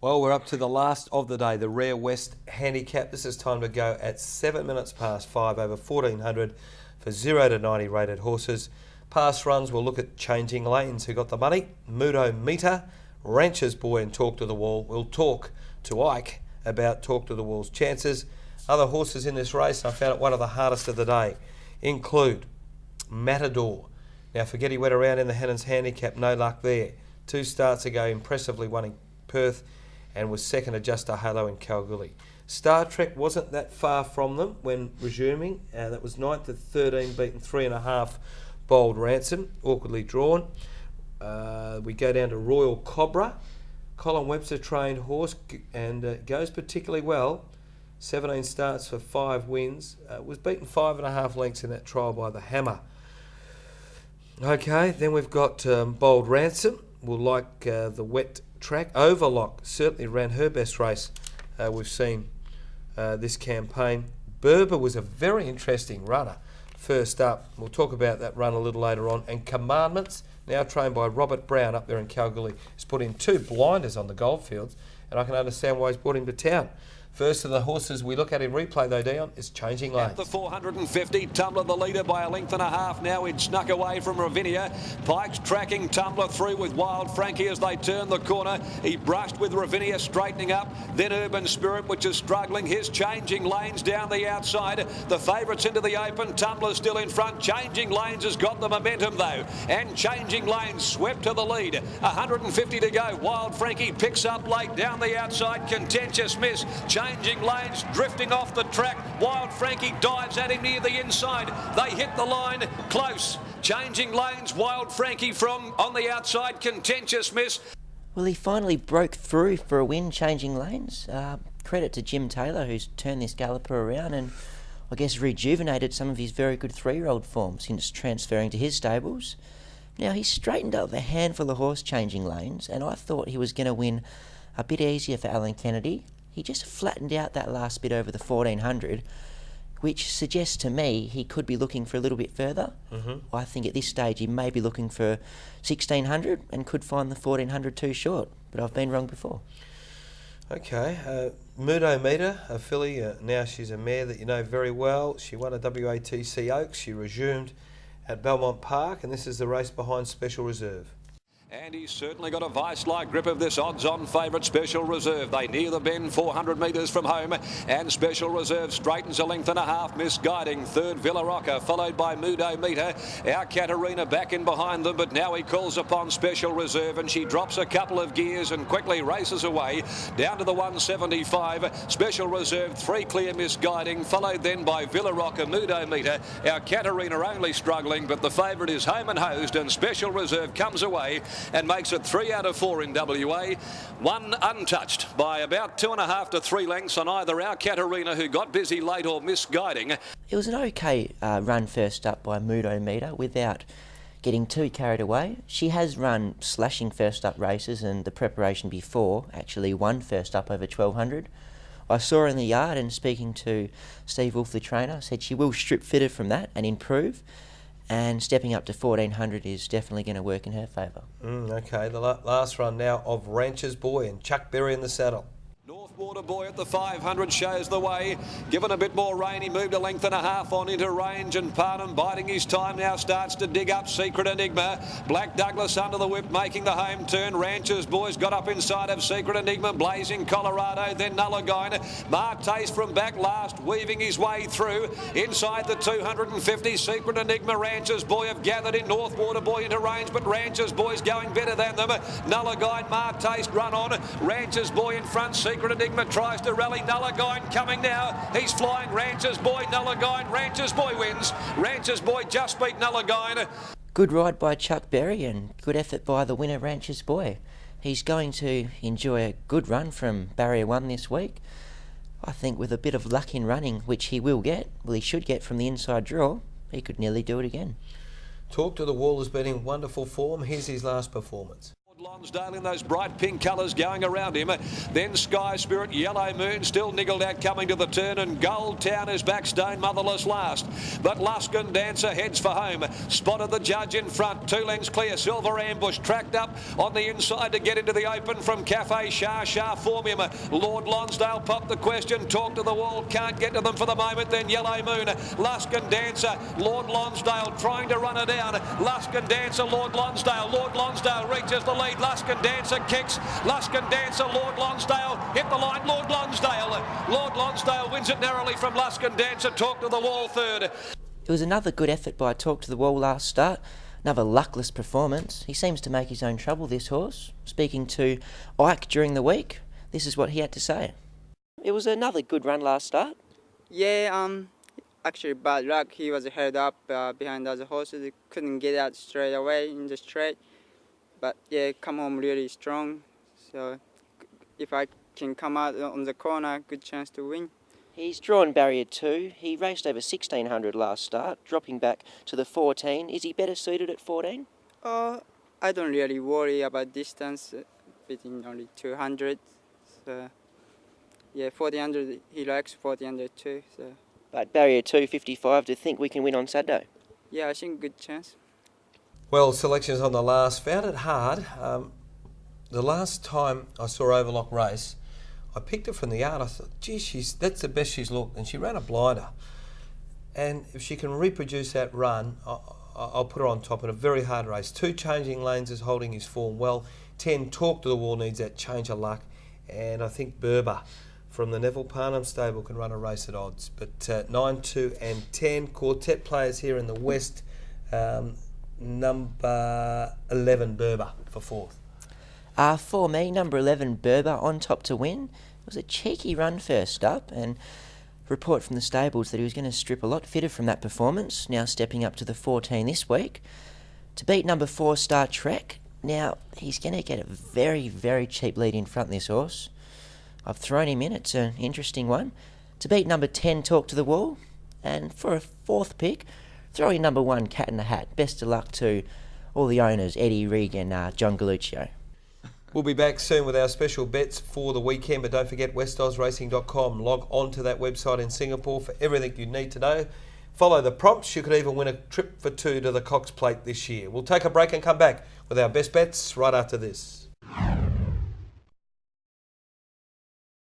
Well, we're up to the last of the day, the Rare West Handicap. This is time to go at 7 minutes past 5 over 1400 for 0 to 90 rated horses. Past runs, we'll look at Changing Lanes, who got the money, Mudo Meter, Rancher's Boy and Talk to the Wall. We'll talk to Ike about Talk to the Wall's chances. Other horses in this race, and I found it one of the hardest of the day, include Matador. Now, Forgetty went around in the Hannon's Handicap, no luck there. 2 starts ago, impressively won in Perth and was second to Just a Halo in Kalgoorlie. Star Trek wasn't that far from them when resuming. That was 9th to 13, beaten 3.5 Bold Ransom, awkwardly drawn. We go down to Royal Cobra. Colin Webster trained horse and goes particularly well. 17 starts for 5 wins. Was beaten 5.5 lengths in that trial by the Hammer. Okay, then we've got Bold Ransom. We'll like the wet track. Overlock certainly ran her best race we've seen this campaign. Berber was a very interesting runner. First up, we'll talk about that run a little later on. And Commandments, now trained by Robert Brown up there in Kalgoorlie, has put in 2 blinders on the Goldfields, and I can understand why he's brought him to town. First of the horses we look at in replay, though, Dion, is Changing Lanes. At the 450, Tumbler the leader by a length and a half. Now he'd snuck away from Ravinia. Pike's tracking Tumbler through with Wild Frankie as they turn the corner. He brushed with Ravinia straightening up. Then Urban Spirit, which is struggling. His Changing Lanes down the outside. The favourites into the open. Tumbler still in front. Changing Lanes has got the momentum, though. And Changing Lanes swept to the lead. 150 to go. Wild Frankie picks up late down the outside. Contentious miss. Changing Lanes drifting off the track. Wild Frankie dives at him near the inside. They hit the line close. Changing Lanes, Wild Frankie from on the outside. Contentious miss. Well, he finally broke through for a win, Changing Lanes. Credit to Jim Taylor, who's turned this galloper around and I guess rejuvenated some of his very good 3-year-old form since transferring to his stables. Now, he straightened up a handful of horse Changing Lanes, and I thought he was going to win a bit easier for Alan Kennedy. He just flattened out that last bit over the 1400, which suggests to me he could be looking for a little bit further. I think at this stage he may be looking for 1600 and could find the 1400 too short, but I've been wrong before. Okay, Mudo Meter, a filly, now she's a mare that you know very well. She won a WATC Oaks. She resumed at Belmont Park, and this is the race behind Special Reserve. And he's certainly got a vice-like grip of this odds-on favourite Special Reserve. They near the bend 400 metres from home, and Special Reserve straightens a length and a half, misguiding. Third, Villarocca, followed by Mudo Meter. Our Katerina back in behind them, but now he calls upon Special Reserve, and she drops a couple of gears and quickly races away down to the 175. Special Reserve, 3 clear, misguiding, followed then by Villarocca, Mudo Meter. Our Katerina only struggling, but the favourite is home and hosed, and Special Reserve comes away and makes it 3 out of 4 in WA. One untouched by about 2.5 to 3 lengths on either Our Katerina, who got busy late, or misguiding. It was an okay run first up by Mudo Meter without getting too carried away. She has run slashing first up races, and the preparation before actually won first up over 1200. I saw her in the yard, and speaking to Steve Wolf, the trainer, said she will strip fitter from that and improve. And stepping up to 1400 is definitely going to work in her favour. Okay, the last run now of Rancher's Boy and Chuck Berry in the saddle. Water Boy at the 500 shows the way. Given a bit more rain, he moved a length and a half on into range, and Parnham biding his time now starts to dig up Secret Enigma. Black Douglas under the whip making the home turn. Rancher's Boys got up inside of Secret Enigma, Blazing Colorado, then Nullagine. Martace from back last, weaving his way through. Inside the 250, Secret Enigma, Rancher's Boy have gathered in. North Water Boy into range, but Rancher's Boy's going better than them. Nullagine, Martace run on. Rancher's Boy in front, Secret Enigma tries to rally. Nullagine coming now. He's flying. Rancher's Boy, Nullagine. Rancher's Boy wins. Rancher's Boy just beat Nullagine. Good ride by Chuck Berry and good effort by the winner, Rancher's Boy. He's going to enjoy a good run from Barrier 1 this week. I think with a bit of luck in running, which he will get, well, he should get from the inside draw, he could nearly do it again. Talk to the Wall has been in wonderful form. Here's his last performance. Lonsdale in those bright pink colours going around him. Then Sky Spirit, Yellow Moon still niggled out coming to the turn, and Gold Town is back, Stone Motherless last. But Luskin Dancer heads for home. Spotted the judge in front, 2 lengths clear. Silver Ambush tracked up on the inside to get into the open from Cafe Shah Formium. Lord Lonsdale popped the question, talk to the wall, can't get to them for the moment. Then Yellow Moon, Luskin Dancer, Lord Lonsdale trying to run her down. Luskin Dancer, Lord Lonsdale. Lord Lonsdale reaches the lead. Luskin Dancer kicks. Luskin Dancer, Lord Lonsdale hit the line. Lord Lonsdale. Lord Lonsdale wins it narrowly from Luskin Dancer. Talk to the wall third. It was another good effort by Talk to the Wall last start. Another luckless performance. He seems to make his own trouble, this horse. Speaking to Ike during the week, this is what he had to say. It was another good run last start. Yeah, actually bad luck. He was held up behind other horses. He couldn't get out straight away in the straight. But yeah, come home really strong. So if I can come out on the corner, good chance to win. He's drawn barrier 2. He raced over 1600 last start, dropping back to the 14. Is he better suited at 14? I don't really worry about distance between only 200. So yeah, 1400 he likes, 1400 too. So. But barrier 255, to think we can win on Saturday? Yeah, I think good chance. Well, selections on the last. Found it hard. The last time I saw Overlock race, I picked her from the yard. I thought, gee, that's the best she's looked. And she ran a blinder. And if she can reproduce that run, I'll put her on top in a very hard race. 2 Changing Lanes is holding his form well. 10 Talk to the Wall needs that change of luck. And I think Berber from the Neville Parnham stable can run a race at odds. But 9, 2 and 10 quartet players here in the West. Number 11 Berber for 4th. For me, number 11 Berber on top to win. It was a cheeky run first up, and report from the stables that he was going to strip a lot fitter from that performance, now stepping up to the 14 this week. To beat number 4 Star Trek, now he's going to get a very, very cheap lead in front of this horse. I've thrown him in, it's an interesting one. To beat number 10 Talk to the Wall, and for a 4th pick, throw in number 1 Cat in the Hat. Best of luck to all the owners, Eddie, Rigg and John Galluccio. We'll be back soon with our special bets for the weekend, but don't forget westozracing.com. Log on to that website in Singapore for everything you need to know. Follow the prompts. You could even win a trip for 2 to the Cox Plate this year. We'll take a break and come back with our best bets right after this.